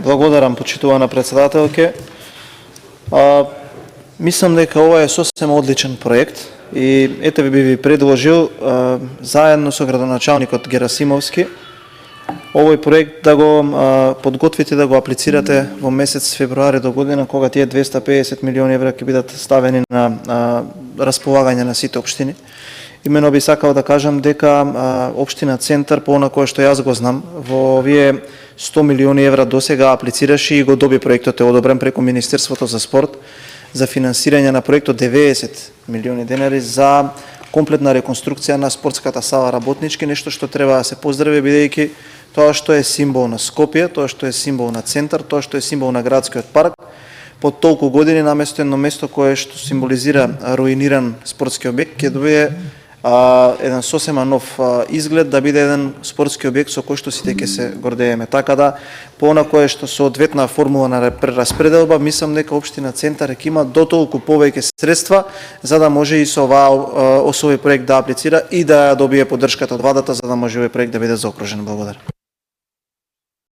Благодарам, почитувана председателке. Мислам дека ова е сосема одличен проект и ете би ви предложил заедно со градоначалникот Герасимовски овој проект да го подготвите, да го аплицирате во месец февруари до година, кога тие 250 милиони евра ќе бидат ставени на располагање на сите општини. Имено би сакал да кажам дека општина Центар, по она кое што јас го знам, во овие 100 милиони евра досега аплицираше и го доби проектот, е одобрен преку Министерството за спорт за финансирање на проектот 90 милиони денари за комплетна реконструкција на спортската сала Работнички, нешто што треба да се поздрави, бидејќи тоа што е символ на Скопје, тоа што е символ на Центар, тоа што е символ на градскиот парк, по толку години наместо едно место кое што символизира руиниран спортски објект, ќе добие еден сосема нов изглед, да биде еден спортски објект со кој што сите ќе се гордееме. Така да, по она кое што со одветна формула на прераспределба, мислам дека општина Центар ќе има дотолку повеќе средства за да може и со овој проект да аплицира и да добие поддршката од владата за да може овој проект да биде заокружен. Благодарам.